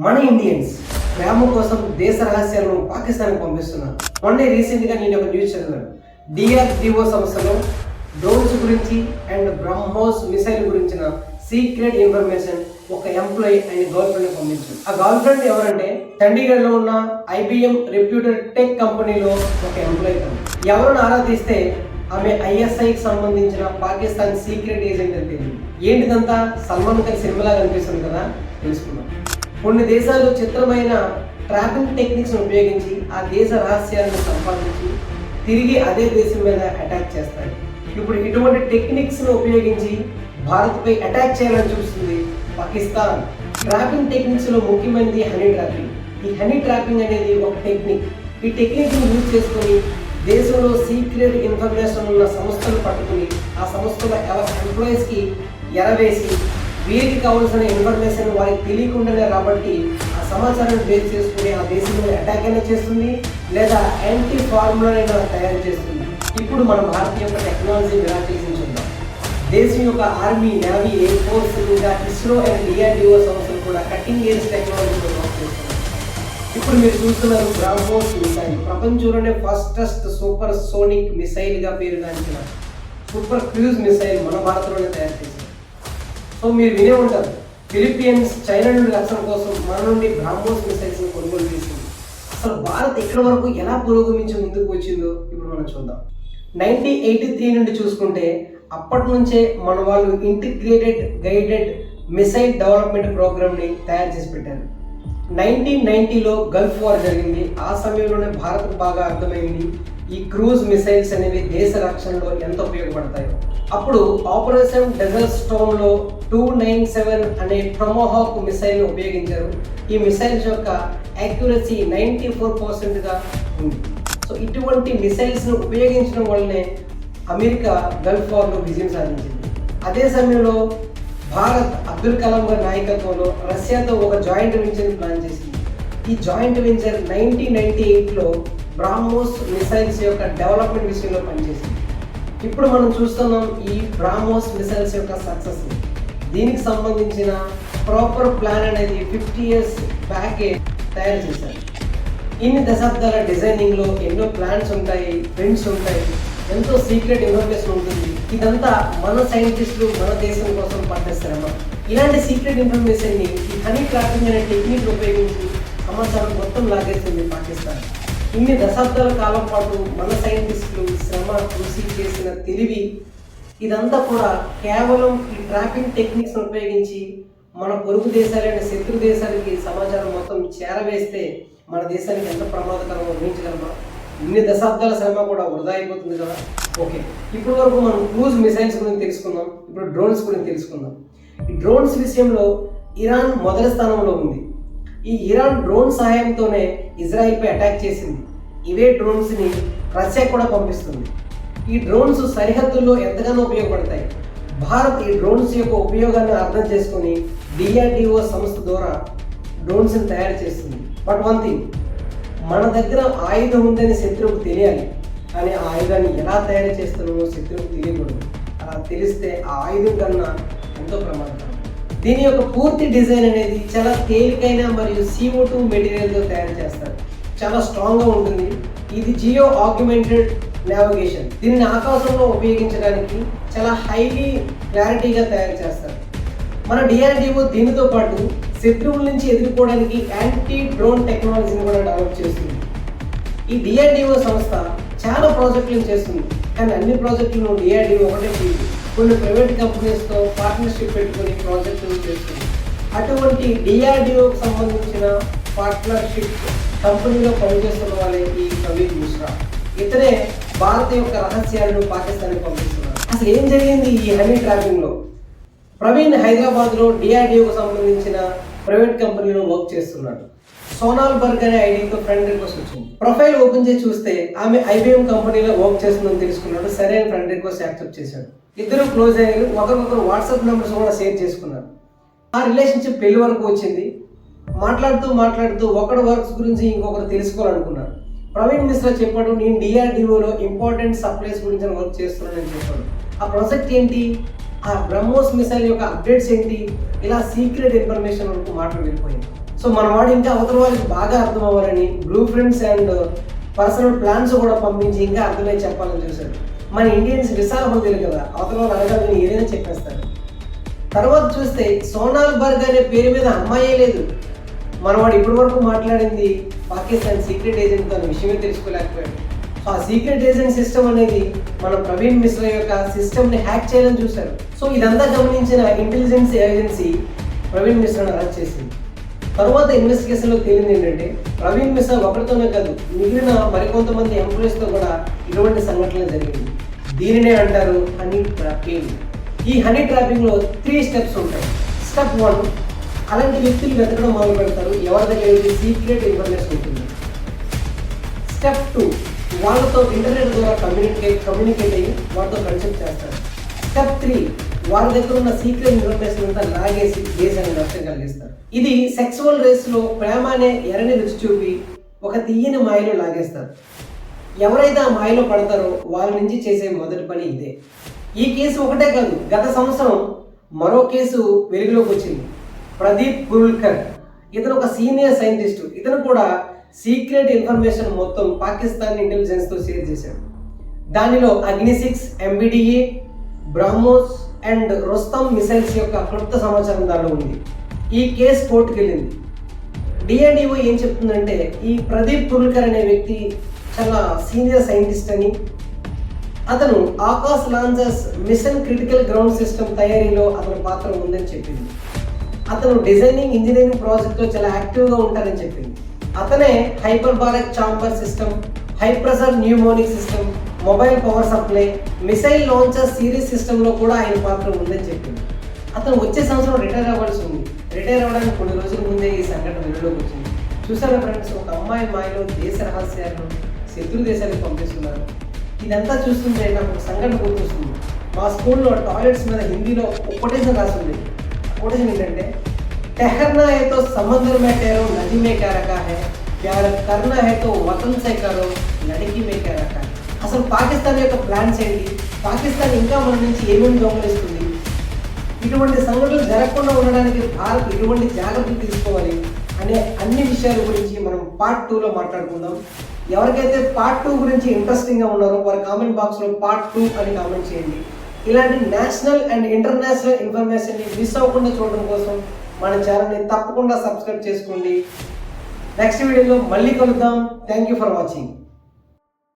మన ఇండియన్స్ ప్రేమ కోసం దేశ రహస్యాలను పాకిస్తాన్కి పంపిస్తున్నారు. మొన్న రీసెంట్గా నేను ఒక న్యూస్ చదివాను. DRDO సంస్థలో డ్రోన్స్ గురించి అండ్ బ్రహ్మోస్ మిసైల్ గురించిన సీక్రెట్ ఇన్ఫర్మేషన్ ఒక ఎంప్లాయీ ఆయన గర్ల్ ఫ్రెండ్ పంపించారు. ఆ గర్ల్ ఫ్రెండ్ ఎవరంటే చండీగఢ్ లో ఉన్న IBM రెప్యూటెడ్ టెక్ కంపెనీలో ఒక ఎంప్లాయీ. ఎవరిని ఆరాధిస్తే ఆమె ISIకి సంబంధించిన పాకిస్తాన్ సీక్రెట్ ఏజెంట్ అని తెలియదు. ఏంటిదంతా సల్మాన్ ఖాన్ సినిమాలా కనిపిస్తుంది కదా, తెలుసుకున్నాం. కొన్ని దేశాలు చిత్రమైన ట్రాపింగ్ టెక్నిక్స్ ఉపయోగించి ఆ దేశ రహస్యాలను సంపాదించి తిరిగి అదే దేశం మీద అటాక్ చేస్తాయి. ఇప్పుడు ఇటువంటి టెక్నిక్స్ ఉపయోగించి భారత్పై అటాక్ చేయాలని చూస్తుంది పాకిస్తాన్. ట్రాపింగ్ టెక్నిక్స్ లో ముఖ్యమైనది హనీ ట్రాపింగ్. ఈ హనీ ట్రాపింగ్ అనేది ఒక టెక్నిక్. ఈ టెక్నిక్ ని యూజ్ చేసుకుని దేశంలో సీక్రెట్ ఇన్ఫర్మేషన్ ఉన్న సంస్థలు పట్టుకుని ఆ సంస్థల ఎంప్లాయీస్ కి ఎరవేసి వీరికి కావాల్సిన ఇన్ఫర్మేషన్ వారికి తెలియకుండానే రాబట్టి ఆ సమాచారాన్ని బేస్ చేసుకుని ఆ దేశం మీద అటాక్ అయినా చేస్తుంది, లేదా యాంటీ ఫార్ములా అయినా తయారు చేస్తుంది. ఇప్పుడు మన భారతీయ యొక్క టెక్నాలజీ మిరాకిల్స్ చూద్దాం. దేశం యొక్క ఆర్మీ, నేవీ, ఎయిర్ ఫోర్స్, ఇంకా ISRO అండ్ DRDO సంస్థలు కూడా కటింగ్ ఏజ్ టెక్నాలజీతో వర్క్ చేస్తున్నారు. ఇప్పుడు మీరు చూస్తున్నారు బ్రహ్మోస్ మిసైల్. ప్రపంచంలోనే ఫాస్టెస్ట్ సూపర్ సోనిక్ మిసైల్ గా పేరుగాంచిన సూపర్ క్రూజ్ మిసైల్ మన భారత్లోనే తయారు చేశారు. సో మీరు వినే ఉంటారు, ఫిలిప్పీన్స్ చైనా నుండి రక్షణ కోసం మన నుండి బ్రహ్మోస్ మిసైల్స్ కొనుగోలు చేసింది. అసలు భారత్ ఎక్కడి వరకు ఎలా పురోగమించి ముందుకు వచ్చిందో ఇప్పుడు మనం చూద్దాం. 1983 నుండి చూసుకుంటే అప్పటి నుంచే మన వాళ్ళు ఇంటిగ్రేటెడ్ గైడెడ్ మిసైల్ డెవలప్మెంట్ ప్రోగ్రామ్ని తయారు చేసి పెట్టారు. 1990లో గల్ఫ్ వార్ జరిగింది. ఆ సమయంలోనే భారత్కు బాగా అర్థమైంది ఈ క్రూజ్ మిసైల్స్ అనేవి దేశ రక్షణలో ఎంత ఉపయోగపడతాయో. అప్పుడు ఆపరేషన్ డెజర్ట్ స్టోర్మ్లో 297 అనే టొమాహాక్ మిసైల్ని ఉపయోగించారు. ఈ మిసైల్స్ యొక్క యాక్యురసీ 94%గా ఉంది. సో ఇటువంటి మిసైల్స్ను ఉపయోగించడం వల్లనే అమెరికా గల్ఫ్ వార్లో విజయం సాధించింది. అదే సమయంలో భారత్ అబ్దుల్ కలాం గారి నాయకత్వంలో రష్యాతో ఒక జాయింట్ వెంచర్ ప్లాన్ చేసింది. ఈ జాయింట్ వెంచర్ 1998లో బ్రహ్మోస్ మిసైల్స్ యొక్క డెవలప్మెంట్ విషయంలో పనిచేసింది. ఇప్పుడు మనం చూస్తున్నాం ఈ బ్రహ్మోస్ మిసైల్స్ యొక్క సక్సెస్. దీనికి సంబంధించిన ప్రాపర్ ప్లాన్ అనేది 50 years బ్యాకే తయారు చేశారు. ఇన్ని దశాబ్దాల డిజైనింగ్లో ఎన్నో ప్లాన్స్ ఉంటాయి, ప్రింట్స్ ఉంటాయి, ఎంతో సీక్రెట్ ఇన్ఫర్మేషన్ ఉంటుంది. ఇదంతా మన సైంటిస్టులు మన దేశం కోసం పట్టేస్తారమ్మా. ఇలాంటి సీక్రెట్ ఇన్ఫర్మేషన్ని ఈ హనీ ట్రాపింగ్ అనే టెక్నిక్ ఉపయోగించి సమాచారం మొత్తం లాగేస్తుంది పాకిస్తాన్. ఇన్ని దశాబ్దాల కాలం పాటు మన సైంటిస్టులు శ్రమ కృషి చేసిన తెలివి ఇదంతా కూడా కేవలం ఈ ట్రాపింగ్ టెక్నిక్స్ ఉపయోగించి మన పొరుగు దేశాలైన శత్రు దేశాలకి సమాచారం మొత్తం చేరవేస్తే మన దేశానికి ఎంత ప్రమాదకరంగా ఊహించగలమా? ఇన్ని దశాబ్దాల శ్రమ కూడా వృధా అయిపోతుంది కదా. ఓకే, ఇప్పటి వరకు మనం క్రూజ్ మిసైల్స్ గురించి తెలుసుకుందాం. ఇప్పుడు డ్రోన్స్ గురించి తెలుసుకుందాం. ఈ డ్రోన్స్ విషయంలో ఇరాన్ మొదటి స్థానంలో ఉంది. ఈ ఇరాన్ డ్రోన్ సహాయంతోనే ఇజ్రాయిల్పై అటాక్ చేసింది. ఇవే డ్రోన్స్ని రష్యా కూడా పంపిస్తుంది. ఈ డ్రోన్స్ సరిహద్దుల్లో ఎంతగానో ఉపయోగపడతాయి. భారత్ ఈ డ్రోన్స్ యొక్క ఉపయోగాన్ని అర్థం చేసుకుని DRDO సంస్థ ద్వారా డ్రోన్స్ని తయారు చేస్తుంది. బట్ వన్ థింగ్, మన దగ్గర ఆయుధం ఉందని శత్రువుకు తెలియాలి, కానీ ఆ ఆయుధాన్ని ఎలా తయారు చేస్తున్నామో శత్రువుకు తెలియకూడదు. అలా తెలిస్తే ఆ ఆయుధం కన్నా ఎంతో ప్రమాదకరం. దీని యొక్క పూర్తి డిజైన్ అనేది చాలా తేలికైన మరియు CO2 మెటీరియల్తో తయారు చేస్తారు. చాలా స్ట్రాంగ్గా ఉంటుంది. ఇది జియో ఆగ్మెంటెడ్ నావిగేషన్. దీనిని ఆకాశంలో ఉపయోగించడానికి చాలా హైలీ క్లారిటీగా తయారు చేస్తారు. మన DRDO దీనితో పాటు శత్రువుల నుంచి ఎదుర్కోవడానికి యాంటీ డ్రోన్ టెక్నాలజీని కూడా డెవలప్ చేస్తుంది. ఈ DRDO సంస్థ చాలా ప్రాజెక్టులను చేస్తుంది, కానీ అన్ని ప్రాజెక్టులను DRDO ఒకటే చేయదు. కొన్ని ప్రైవేట్ కంపెనీస్తో పార్ట్నర్షిప్ పెట్టుకుని ప్రాజెక్టులు చేస్తుంది. అటువంటి DRDOకి సంబంధించిన పార్ట్నర్షిప్ కంపెనీలో పనిచేస్తున్న వాళ్ళే ఈ ప్రవీణ్ మిశ్రా. ఇతనే భారత యొక్క రహస్యాలను పాకిస్తాన్కి పంపిస్తున్నారు. అసలు ఏం జరిగింది ఈ హనీ ట్రాపింగ్లో? ప్రవీణ్ హైదరాబాద్లో DRDOకి సంబంధించిన ప్రైవేట్ కంపెనీలో వర్క్ చేస్తున్నాడు. సోనాల్ బర్గ్ అనే ఐడితో ఫ్రెండ్ రిక్వెస్ట్ వచ్చింది. ప్రొఫైల్ ఓపెన్ చేసి చూస్తే ఆమె IBM కంపెనీలో వర్క్ చేస్తుందని తెలుసుకున్నాడు. సరే అని ఫ్రెండ్ రిక్వెస్ట్ యాక్సెప్ట్ చేశాడు. ఇద్దరు క్లోజ్ అయ్యారు. ఒకరికొకరు వాట్సాప్ నెంబర్స్ కూడా షేర్ చేసుకున్నారు. ఆ రిలేషన్షిప్ పెళ్లి వరకు వచ్చింది. మాట్లాడుతూ ఒకడు వర్క్స్ గురించి ఇంకొకరు తెలుసుకోవాలనుకున్నారు. ప్రవీణ్ మిశ్రా చెప్పాడు, నేను DRDOలో ఇంపార్టెంట్ సప్లైస్ గురించి వర్క్ చేస్తున్నానని చెప్పాడు. ఆ ప్రాజెక్ట్ ఏంటి, ఆ బ్రహ్మోస్ మిసైల్ యొక్క అప్డేట్స్ ఏంటి, ఇలా సీక్రెట్ ఇన్ఫర్మేషన్ వరకు మాటలు వెళ్ళిపోయింది. సో మన వాడు ఇంకా అవతల వారికి బాగా అర్థం అవ్వాలని blue prints and personal plans కూడా పంపించి ఇంకా అర్థమై చెప్పాలని చూశాడు. మన ఇండియన్స్ విశాఖం తెలియదు కదా, అవతల వాళ్ళు అడగాలని ఏదైనా చెప్పేస్తారు. తర్వాత చూస్తే సోనాల్ బర్గ్ అనే పేరు మీద అమ్మాయే లేదు. మనవాడు ఇప్పటి వరకు మాట్లాడింది పాకిస్తాన్ సీక్రెట్ ఏజెంట్ అనే విషయమే తెలుసుకోలేకపోయాడు. సో ఆ సీక్రెట్ ఏజెంట్ సిస్టమ్ అనేది మన ప్రవీణ్ మిశ్రా యొక్క సిస్టమ్ని హ్యాక్ చేయాలని చూశారు. సో ఇదంతా గమనించిన ఇంటెలిజెన్స్ ఏజెన్సీ ప్రవీణ్ మిశ్రాను అరెస్ట్ చేసింది. తర్వాత ఇన్వెస్టిగేషన్లో తేలింది ఏంటంటే ప్రవీణ్ మిశ్రా ఒకరితోనే కాదు, మిగిలిన మరికొంతమంది ఎంప్లాయీస్తో కూడా ఇటువంటి సంఘటనలు జరిగింది. దీనినే అంటారు హనీ ట్రాపింగ్. ఈ హనీ ట్రాపింగ్లో 3 స్టెప్స్ ఉంటాయి. స్టెప్ 1, అలాంటి వ్యక్తులు వెతకడం మొదలు పెడతారు ఎవరి దగ్గర సీక్రెట్ ఇన్ఫర్మేషన్ ఉంటుంది. స్టెప్ 2, వాళ్ళతో ఇంటర్నెట్ ద్వారా కమ్యూనికేట్ అయ్యి వాళ్ళతో కన్సల్ట్ చేస్తారు. స్టెప్ 3, వాళ్ళ దగ్గర ఉన్న సీక్రెట్ ఇన్ఫర్మేషన్ అంతా లాగేసి దేశాన్ని నష్టం కలిగిస్తారు. ఇది సెక్సువల్ రేస్లో ప్రేమ అనే ఎర్రని రుచి చూపి ఒక తీయని మాయలో లాగేస్తారు. ఎవరైతే ఆ మాయలో పడతారో వాళ్ళ నుంచి చేసే మొదటి పని ఇదే. ఈ కేసు ఒకటే కాదు, గత సంవత్సరం మరో కేసు వెలుగులోకి వచ్చింది. ప్రదీప్ గుల్కర్, ఇతను ఒక సీనియర్ సైంటిస్ట్. ఇతను కూడా సీక్రెట్ ఇన్ఫర్మేషన్ మొత్తం పాకిస్తాన్ ఇంటెలిజెన్స్తో షేర్ చేశాడు. దానిలో అగ్ని-6, MBDA, BrahMos and Rustam missiles యొక్క క్లుప్త సమాచారం దానిలో ఉంది. ఈ కేసు కోర్టుకు వెళ్ళింది. DRDO ఏం చెప్తుందంటే ఈ ప్రదీప్ గుల్కర్ అనే వ్యక్తి చాలా సీనియర్ సైంటిస్ట్ అని, అతను Akash launchers mission critical ground system తయారీలో అతని పాత్ర ఉందని చెప్పింది. అతను డిజైనింగ్ ఇంజనీరింగ్ ప్రాజెక్ట్లో చాలా యాక్టివ్గా ఉంటారని చెప్పింది. అతనే hyperbaric chamber system, high pressure mnemonic system, mobile power supply, missile launcher series సిస్టంలో కూడా ఆయన పాత్ర ఉందని చెప్పింది. అతను వచ్చే సంవత్సరం రిటైర్ అవ్వాల్సి ఉంది. రిటైర్ అవ్వడానికి కొన్ని రోజుల ముందే ఈ సంఘటన వెలుగులోకి వచ్చింది. చూసారా ఫ్రెండ్స్, ఒక అమ్మాయి మాయలో దేశ రహస్యాలను శత్రు దేశాలకు పంపిస్తున్నారు. ఇదంతా చూస్తుంటే నాకు ఒక సంఘటన గుర్తొస్తుంది. మా స్కూల్లో టాయిలెట్స్ మీద హిందీలో ఒక కొటేషన్ రాస్తుంది. కొటేషన్ ఏంటంటే ठहरना है तो समंदर में ठहरो, नदी में क्या रखा है, प्यार करना है तो वतन से करो, लड़की में क्या रखा है. అసలు పాకిస్తాన్ యొక్క ప్లాన్స్ ఏంటి, పాకిస్తాన్ ఇంకా మన నుంచి ఏమేమి దొంగలిస్తుంది, ఇటువంటి సంఘటనలు జరగకుండా ఉండడానికి భారత్ ఎటువంటి జాగ్రత్తలు తీసుకోవాలి అనే అన్ని విషయాల గురించి మనం పార్ట్ 2లో మాట్లాడుకుందాం. ఎవరికైతే పార్ట్ 2 గురించి ఇంట్రెస్టింగ్గా ఉన్నారో వారి కామెంట్ బాక్స్లో పార్ట్ 2 అని కామెంట్ చేయండి. ఇలాంటి నేషనల్ అండ్ ఇంటర్నేషనల్ ఇన్ఫర్మేషన్ని మిస్ అవ్వకుండా చూడడం కోసం మన ఛానల్ని తప్పకుండా సబ్స్క్రైబ్ చేసుకోండి. నెక్స్ట్ వీడియోలో మళ్ళీ కలుద్దాం. Thank you for watching.